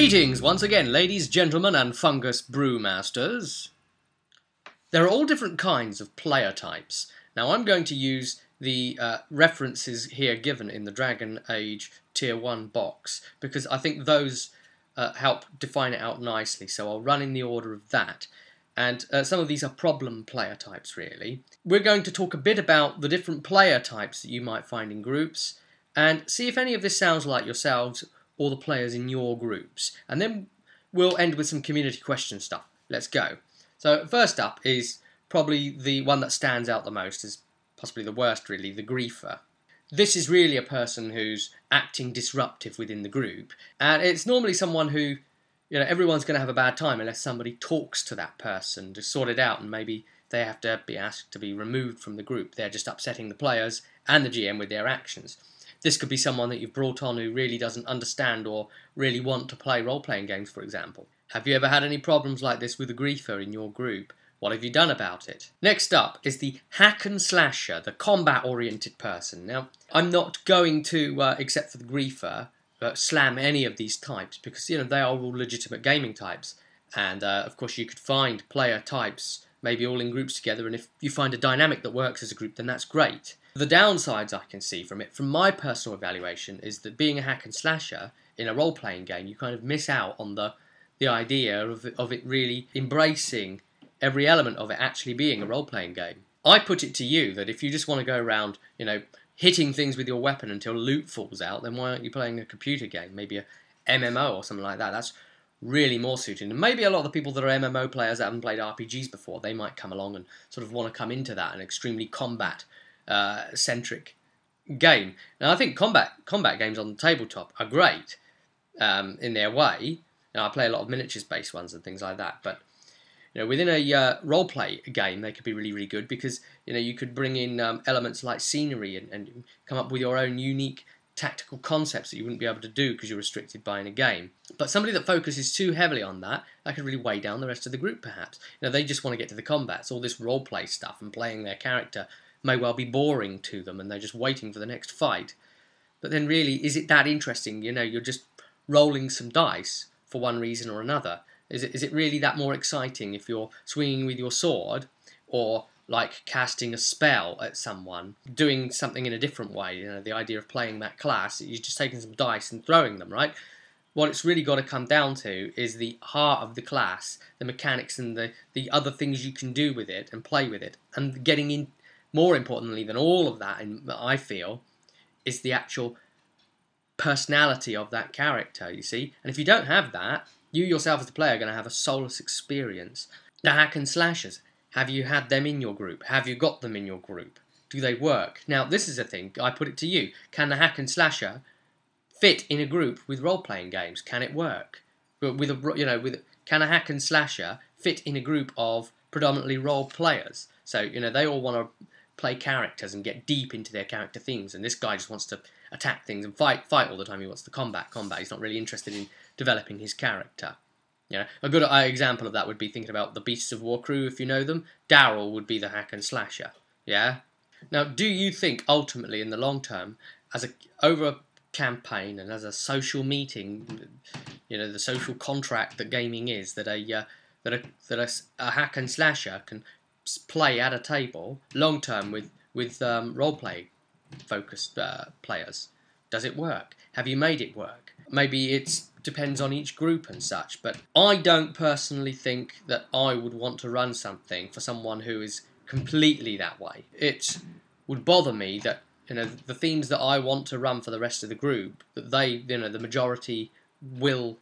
Greetings once again, ladies, gentlemen, and fungus brewmasters. There are all different kinds of player types. Now I'm going to use the references here given in the Dragon Age Tier 1 box because I think those help define it out nicely, so I'll run in the order of that. And some of these are problem player types, really. We're going to talk a bit about the different player types that you might find in groups and see if any of this sounds like yourselves or the players in your groups. And then we'll end with some community question stuff. Let's go. So first up is probably the one that stands out the most, is possibly the worst really, the griefer. This is really a person who's acting disruptive within the group, and it's normally someone who, you know, everyone's going to have a bad time unless somebody talks to that person to sort it out, and maybe they have to be asked to be removed from the group. They're just upsetting the players and the GM with their actions. This could be someone that you've brought on who really doesn't understand or really want to play role-playing games, for example. Have you ever had any problems like this with a griefer in your group? What have you done about it? Next up is the hack and slasher, the combat-oriented person. Now, I'm not going to, except for the griefer, slam any of these types because, you know, they are all legitimate gaming types. And, of course, you could find player types maybe all in groups together, and if you find a dynamic that works as a group, then that's great. The downsides I can see from it, from my personal evaluation, is that being a hack and slasher in a role-playing game, you kind of miss out on the idea of it really embracing every element of it actually being a role-playing game. I put it to you that if you just want to go around, you know, hitting things with your weapon until loot falls out, then why aren't you playing a computer game, maybe a MMO or something like that? That's really more suited. And maybe a lot of the people that are MMO players that haven't played RPGs before, they might come along and sort of want to come into that, an extremely combat centric game. Now I think combat games on the tabletop are great in their way. Now I play a lot of miniatures based ones and things like that, but you know, within a role play game they could be really, really good because, you know, you could bring in elements like scenery and come up with your own unique tactical concepts that you wouldn't be able to do because you're restricted by in a game. But somebody that focuses too heavily on that could really weigh down the rest of the group perhaps. You know, they just want to get to the combats. All this role play stuff and playing their character may well be boring to them and they're just waiting for the next fight. But then really, is it that interesting? You know, you're just rolling some dice for one reason or another. Is it really that more exciting if you're swinging with your sword or like casting a spell at someone, doing something in a different way? You know, the idea of playing that class, you're just taking some dice and throwing them, right? What it's really got to come down to is the heart of the class, the mechanics and the other things you can do with it and play with it. And getting in, more importantly than all of that, I feel, is the actual personality of that character, you see? And if you don't have that, you yourself as the player are going to have a soulless experience. The hack and slashers, have you had them in your group? Have you got them in your group? Do they work? Now, this is a thing, I put it to you. Can the hack and slasher fit in a group with role-playing games? Can it work? Can a hack and slasher fit in a group of predominantly role players? So, you know, they all want to play characters and get deep into their character themes, and this guy just wants to attack things and fight all the time. He wants to combat. He's not really interested in developing his character. You know, a good example of that would be thinking about the Beasts of War crew, if you know them. Daryl would be the hack and slasher. Yeah. Now, do you think ultimately in the long term, over a campaign and as a social meeting, you know, the social contract that gaming is, that a hack and slasher can play at a table long term with role play focused players? Does it work? Have you made it work? Maybe it depends on each group and such, but I don't personally think that I would want to run something for someone who is completely that way. It would bother me that, you know, the themes that I want to run for the rest of the group, that they, you know, the majority will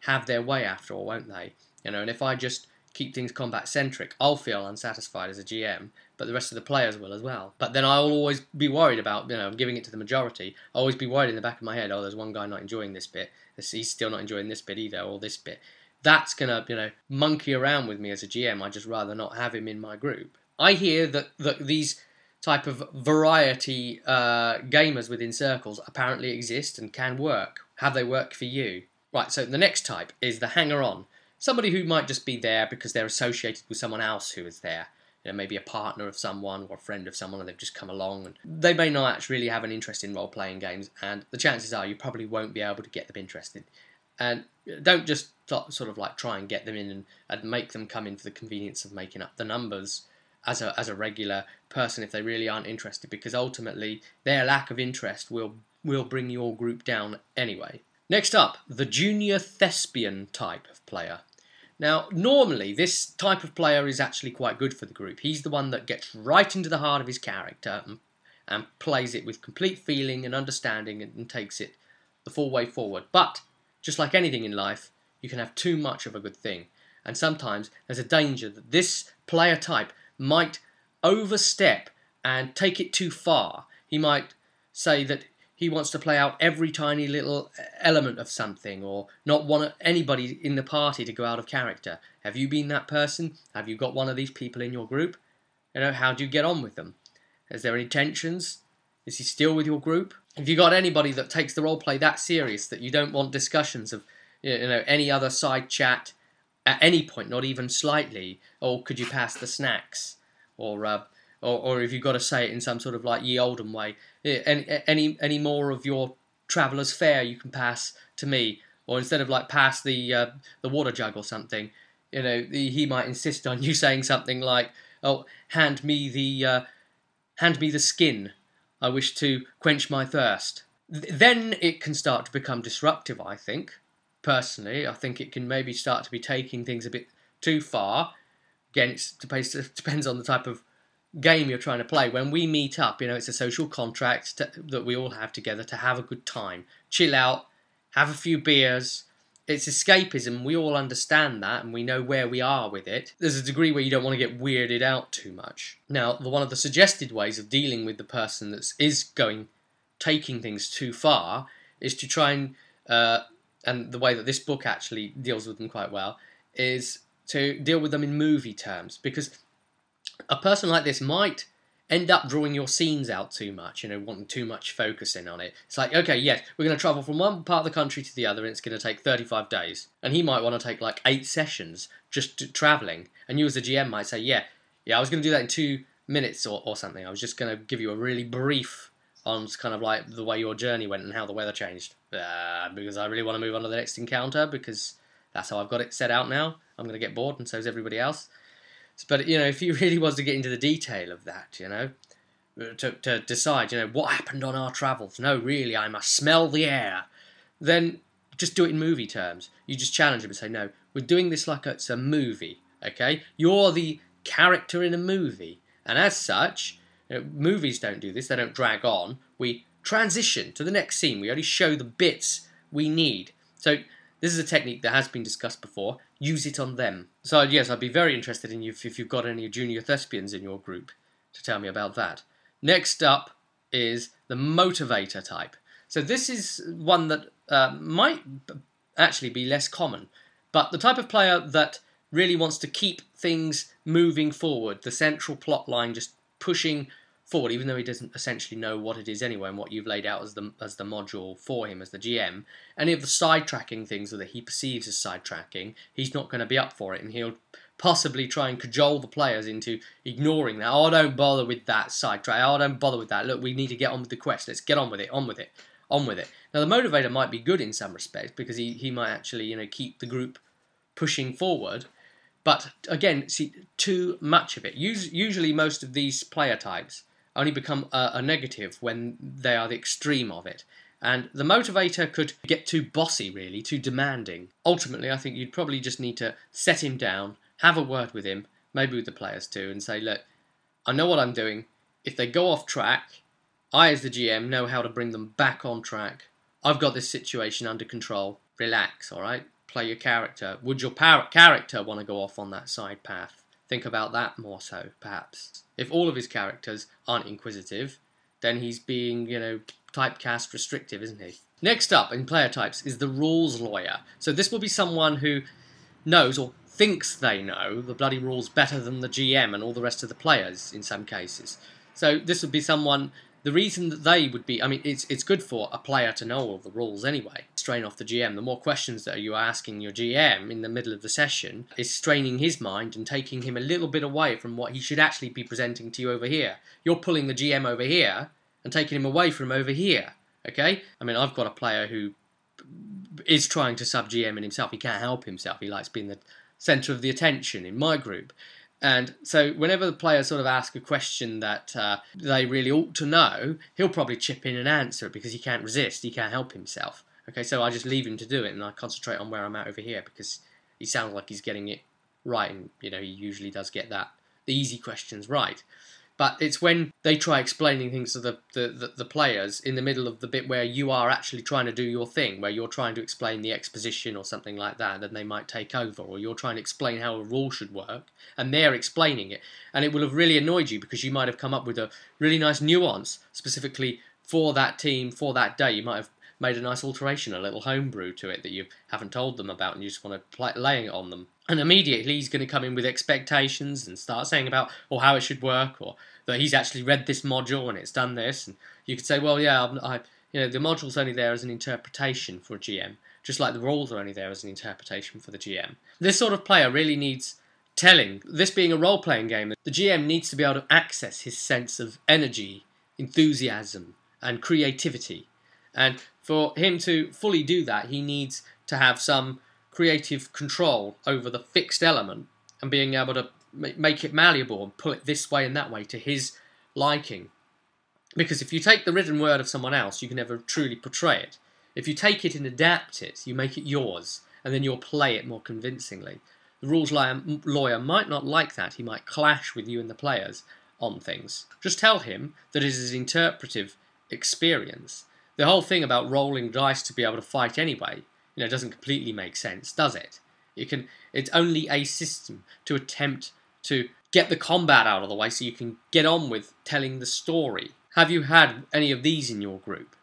have their way after all, won't they? You know, and if I just keep things combat centric, I'll feel unsatisfied as a GM, but the rest of the players will as well. But then I'll always be worried about, you know, giving it to the majority. I'll always be worried in the back of my head, oh, there's one guy not enjoying this bit, he's still not enjoying this bit either, or this bit. That's gonna, you know, monkey around with me as a GM. I'd just rather not have him in my group. I hear that these type of variety gamers within circles apparently exist and can work. Have they worked for you? Right, so the next type is the hanger-on. Somebody who might just be there because they're associated with someone else who is there. You know, maybe a partner of someone or a friend of someone, and they've just come along, and they may not actually have an interest in role-playing games, and the chances are you probably won't be able to get them interested. And don't just sort of like try and get them in and make them come in for the convenience of making up the numbers as a regular person if they really aren't interested, because ultimately their lack of interest will bring your group down anyway. Next up, the junior thespian type of player. Now, normally, this type of player is actually quite good for the group. He's the one that gets right into the heart of his character and plays it with complete feeling and understanding and takes it the full way forward. But, just like anything in life, you can have too much of a good thing. And sometimes there's a danger that this player type might overstep and take it too far. He might say that he wants to play out every tiny little element of something, or not want anybody in the party to go out of character. Have you been that person? Have you got one of these people in your group? How do you get on with them? Is there any tensions? Is he still with your group? Have you got anybody that takes the roleplay that serious that you don't want discussions of any other side chat at any point, not even slightly? Or could you pass the snacks? Or if you've got to say it in some sort of like ye olden way, any more of your traveller's fare you can pass to me, or instead of like pass the water jug or something, he might insist on you saying something like, "Oh, hand me the skin. I wish to quench my thirst." Then it can start to become disruptive. I think, personally, I think it can maybe start to be taking things a bit too far. Again, it depends on the type of game you're trying to play. When we meet up, it's a social contract that we all have together to have a good time, chill out, have a few beers. It's escapism. We all understand that, and we know where we are with it. There's a degree where you don't want to get weirded out too much. Now, one of the suggested ways of dealing with the person that is taking things too far is to try and the way that this book actually deals with them quite well is to deal with them in movie terms, because a person like this might end up drawing your scenes out too much, wanting too much focusing on it. It's like, okay, yes, we're going to travel from one part of the country to the other, and it's going to take 35 days. And he might want to take like 8 sessions just travelling. And you as the GM might say, yeah, I was going to do that in 2 minutes or something. I was just going to give you a really brief on kind of like the way your journey went and how the weather changed. Because I really want to move on to the next encounter, because that's how I've got it set out now. I'm going to get bored, and so is everybody else. But, if he really was to get into the detail of that, to decide, what happened on our travels. No, really, I must smell the air. Then just do it in movie terms. You just challenge him and say, no, we're doing this like it's a movie, okay? You're the character in a movie. And as such, movies don't do this. They don't drag on. We transition to the next scene. We only show the bits we need. So this is a technique that has been discussed before. Use it on them. So yes, I'd be very interested in you if you've got any junior thespians in your group to tell me about that. Next up is the motivator type. So this is one that might actually be less common, but the type of player that really wants to keep things moving forward, the central plot line just pushing forward, even though he doesn't essentially know what it is anyway and what you've laid out as the module for him as the GM. Any of the sidetracking things that he perceives as sidetracking, he's not going to be up for it, and he'll possibly try and cajole the players into ignoring that. Oh, don't bother with that sidetrack. Oh, don't bother with that. Look, we need to get on with the quest. Let's get on with it, on with it, on with it. Now, the motivator might be good in some respects, because he might actually, keep the group pushing forward. But, again, see, too much of it. Usually most of these player types only become a negative when they are the extreme of it. And the motivator could get too bossy, really, too demanding. Ultimately, I think you'd probably just need to set him down, have a word with him, maybe with the players too, and say, look, I know what I'm doing. If they go off track, I, as the GM, know how to bring them back on track. I've got this situation under control. Relax, all right? Play your character. Would your character want to go off on that side path? Think about that more so, perhaps. If all of his characters aren't inquisitive, then he's being, typecast restrictive, isn't he? Next up in player types is the rules lawyer. So this will be someone who knows, or thinks they know, the bloody rules better than the GM and all the rest of the players in some cases. So this would be someone, the reason that they would be, it's good for a player to know all the rules anyway. Strain off the GM. The more questions that you are asking your GM in the middle of the session is straining his mind and taking him a little bit away from what he should actually be presenting to you over here. You're pulling the GM over here and taking him away from over here, okay? I've got a player who is trying to sub-GM in himself. He can't help himself. He likes being the centre of the attention in my group. And so whenever the players sort of ask a question that they really ought to know, he'll probably chip in and answer it because he can't resist. He can't help himself. Okay, so I just leave him to do it, and I concentrate on where I'm at over here because he sounds like he's getting it right, and he usually does get the easy questions right. But it's when they try explaining things to the players in the middle of the bit where you are actually trying to do your thing, where you're trying to explain the exposition or something like that, then they might take over, or you're trying to explain how a rule should work, and they're explaining it. And it will have really annoyed you because you might have come up with a really nice nuance specifically for that team, for that day. You might have made a nice alteration, a little homebrew to it that you haven't told them about, and you just want to laying it on them. And immediately he's going to come in with expectations and start saying about how it should work, or that he's actually read this module and it's done this. And you could say, well, yeah, the module's only there as an interpretation for a GM, just like the rules are only there as an interpretation for the GM. This sort of player really needs telling. This being a role-playing game, the GM needs to be able to access his sense of energy, enthusiasm, and creativity. And for him to fully do that, he needs to have some creative control over the fixed element and being able to make it malleable and pull it this way and that way to his liking. Because if you take the written word of someone else, you can never truly portray it. If you take it and adapt it, you make it yours, and then you'll play it more convincingly. The rules lawyer might not like that. He might clash with you and the players on things. Just tell him that it is an interpretive experience. The whole thing about rolling dice to be able to fight anyway, doesn't completely make sense, does it? It's only a system to attempt to get the combat out of the way so you can get on with telling the story. Have you had any of these in your group?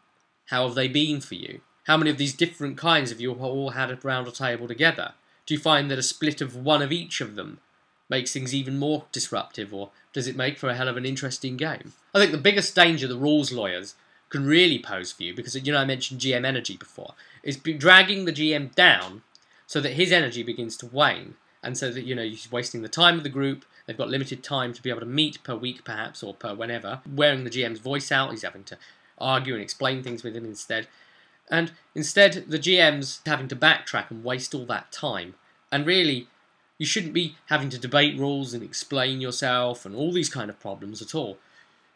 How have they been for you? How many of these different kinds have you all had around a table together? Do you find that a split of one of each of them makes things even more disruptive, or does it make for a hell of an interesting game? I think the biggest danger the rules lawyers can really pose for you, because I mentioned GM energy before, is dragging the GM down so that his energy begins to wane, and so that he's wasting the time of the group. They've got limited time to be able to meet per week perhaps, or per whenever, wearing the GM's voice out. He's having to argue and explain things with him instead, and instead the GM's having to backtrack and waste all that time. And really, you shouldn't be having to debate rules and explain yourself and all these kind of problems at all.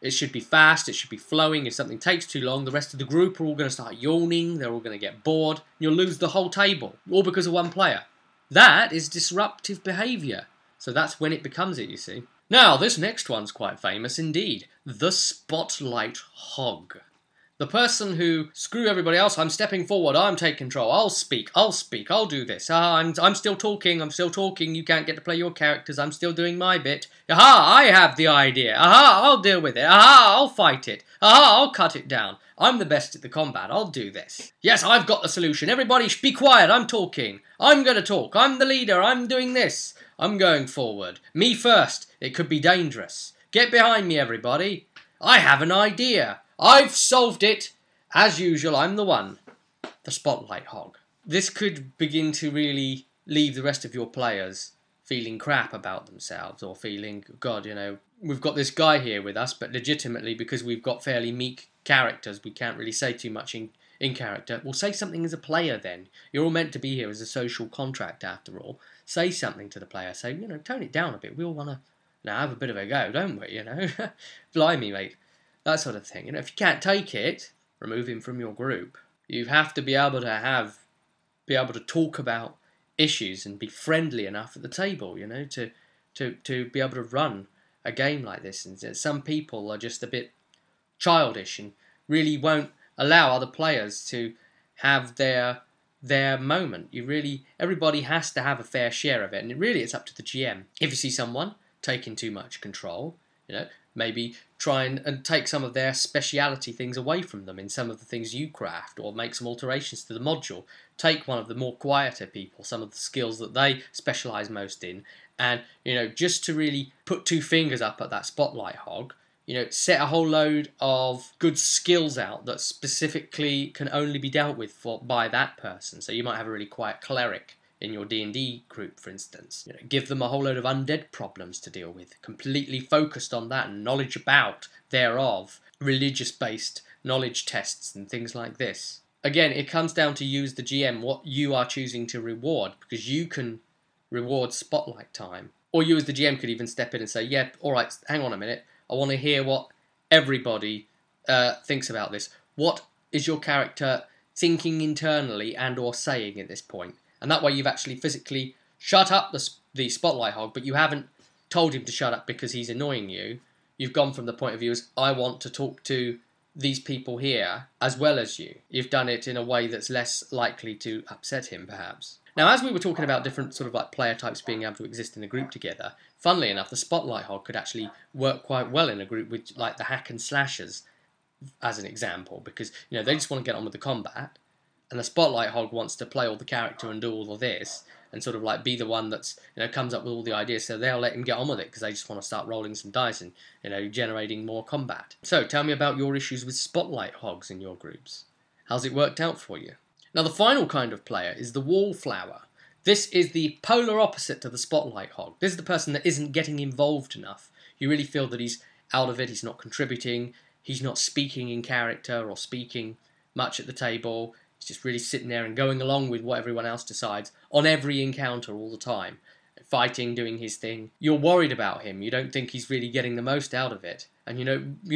It should be fast, it should be flowing. If something takes too long, the rest of the group are all going to start yawning, they're all going to get bored, and you'll lose the whole table, all because of one player. That is disruptive behaviour. So that's when it becomes it, you see. Now, this next one's quite famous indeed. The Spotlight Hog. The person who, screw everybody else, I'm stepping forward, I'm taking control, I'll speak, I'll do this. I'm still talking, you can't get to play your characters, I'm still doing my bit. Aha, I have the idea. Aha, I'll deal with it. Aha, I'll fight it. Aha, I'll cut it down. I'm the best at the combat, I'll do this. Yes, I've got the solution. Everybody be quiet, I'm talking. I'm going to talk, I'm the leader, I'm doing this. I'm going forward. Me first, it could be dangerous. Get behind me, everybody. I have an idea. I've solved it. As usual, I'm the one. The Spotlight Hog. This could begin to really leave the rest of your players feeling crap about themselves, or feeling, God, we've got this guy here with us, but legitimately, because we've got fairly meek characters, we can't really say too much in character. Well, say something as a player then. You're all meant to be here as a social contract after all. Say something to the player. Say, tone it down a bit. We all want to have a bit of a go, don't we, Blimey, mate. That sort of thing. If you can't take it, remove him from your group. You have to be able to talk about issues and be friendly enough at the table, to be able to run a game like this. And some people are just a bit childish and really won't allow other players to have their moment. Everybody has to have a fair share of it, and it's up to the GM. If you see someone taking too much control, maybe try and take some of their speciality things away from them in some of the things you craft, or make some alterations to the module. Take one of the more quieter people, some of the skills that they specialise most in, and, just to really put two fingers up at that Spotlight Hog, set a whole load of good skills out that specifically can only be dealt with by that person. So you might have a really quiet cleric in your D&D group, for instance. Give them a whole load of undead problems to deal with, completely focused on that, and knowledge about thereof, religious-based knowledge tests and things like this. again, it comes down to you as the GM, what you are choosing to reward, because you can reward spotlight time. Or you as the GM could even step in and say, yeah, all right, hang on a minute. I want to hear what everybody thinks about this. What is your character thinking internally and or saying at this point? And that way you've actually physically shut up the spotlight hog, but you haven't told him to shut up because he's annoying you. You've gone from the point of view as, I want to talk to these people here as well as you. You've done it in a way that's less likely to upset him, perhaps. Now, as we were talking about different sort of like player types being able to exist in a group together, funnily enough, the spotlight hog could actually work quite well in a group with like the hack and slashers as an example, because you know they just want to get on with the combat, and the spotlight hog wants to play all the character and do all of this and sort of like be the one that's, you know, comes up with all the ideas, so they'll let him get on with it because they just want to start rolling some dice and, you know, generating more combat. So tell me about your issues with spotlight hogs in your groups. How's it worked out for you? Now the final kind of player is the wallflower. This is the polar opposite to the spotlight hog. This is the person that isn't getting involved enough. You really feel that he's out of it, he's not contributing, he's not speaking in character or speaking much at the table. He's just really sitting there and going along with what everyone else decides on every encounter all the time. Fighting, doing his thing. You're worried about him. You don't think he's really getting the most out of it. And you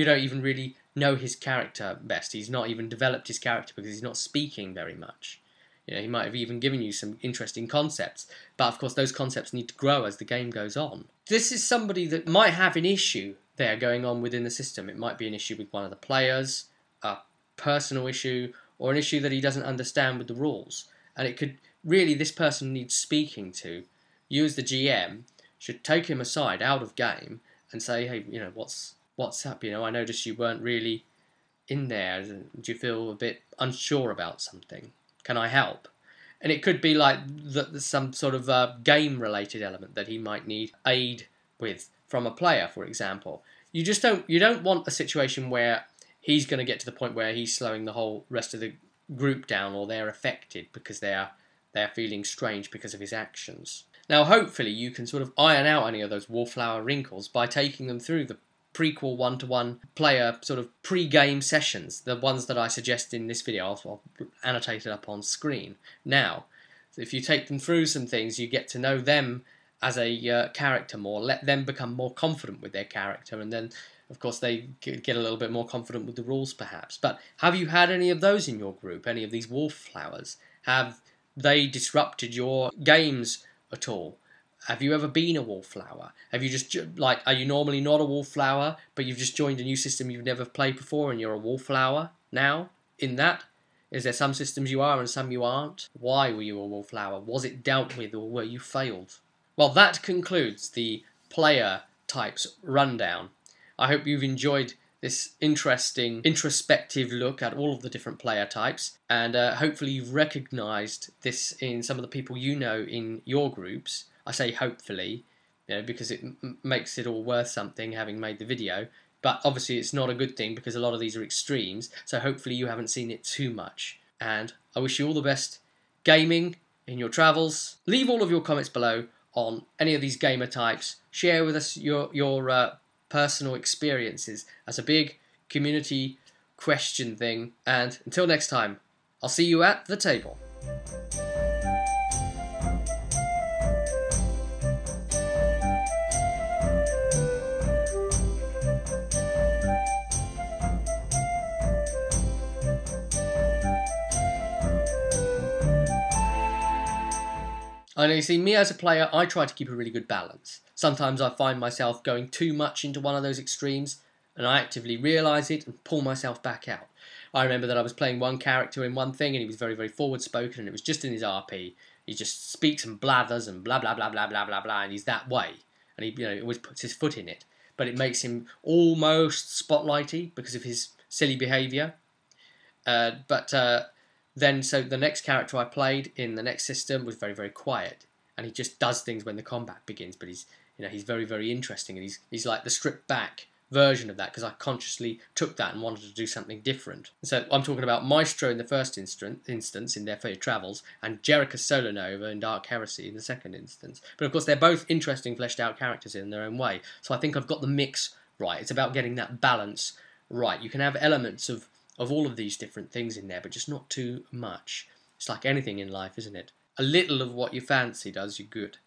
don't even really know his character best. He's not even developed his character because he's not speaking very much. You know, he might have even given you some interesting concepts. But of course those concepts need to grow as the game goes on. This is somebody that might have an issue there going on within the system. It might be an issue with one of the players, a personal issue, or an issue that he doesn't understand with the rules. And it could really, this person needs speaking to. You as the GM should take him aside out of game and say, hey, you know, what's up? You know, I noticed you weren't really in there. Do you feel a bit unsure about something? Can I help? And it could be like some sort of game-related element that he might need aid with from a player, for example. You don't want a situation where he's going to get to the point where he's slowing the whole rest of the group down, or they're affected because they're feeling strange because of his actions. Now, hopefully, you can sort of iron out any of those wallflower wrinkles by taking them through the prequel one-to-one player sort of pre-game sessions, the ones that I suggest in this video. I'll annotate it up on screen. Now, if you take them through some things, you get to know them as a character more, let them become more confident with their character, and then, of course, they get a little bit more confident with the rules, perhaps. But have you had any of those in your group, any of these wallflowers? Have they disrupted your games at all? Have you ever been a wallflower? Have you just, like, are you normally not a wallflower, but you've just joined a new system you've never played before and you're a wallflower now in that? Is there some systems you are and some you aren't? Why were you a wallflower? Was it dealt with or were you failed? Well, that concludes the player types rundown. I hope you've enjoyed this interesting introspective look at all of the different player types, and hopefully you've recognised this in some of the people you know in your groups. I say hopefully, you know, because it makes it all worth something having made the video, but obviously it's not a good thing because a lot of these are extremes, so hopefully you haven't seen it too much. And I wish you all the best gaming in your travels. Leave all of your comments below on any of these gamer types. Share with us your personal experiences as a big community question thing. And until next time, I'll see you at the table. I know, you see, me as a player, I try to keep a really good balance. Sometimes I find myself going too much into one of those extremes, and I actively realise it and pull myself back out. I remember that I was playing one character in one thing, and he was very, very forward-spoken, and it was just in his RP. He just speaks and blathers and blah, blah, blah, blah, blah, blah, blah, and he's that way. And he, you know, always puts his foot in it. But it makes him almost spotlighty because of his silly behaviour. Then, so the next character I played in the next system was very, very quiet, and he just does things when the combat begins. But he's, you know, he's very, very interesting, and he's like the stripped back version of that because I consciously took that and wanted to do something different. So I'm talking about Maestro in the first instance in their Fate Travels, and Jericho Solanova in Dark Heresy in the second instance. But of course, they're both interesting, fleshed out characters in their own way. So I think I've got the mix right. It's about getting that balance right. You can have elements of of all of these different things in there, but just not too much. It's like anything in life, isn't it? A little of what you fancy does you good.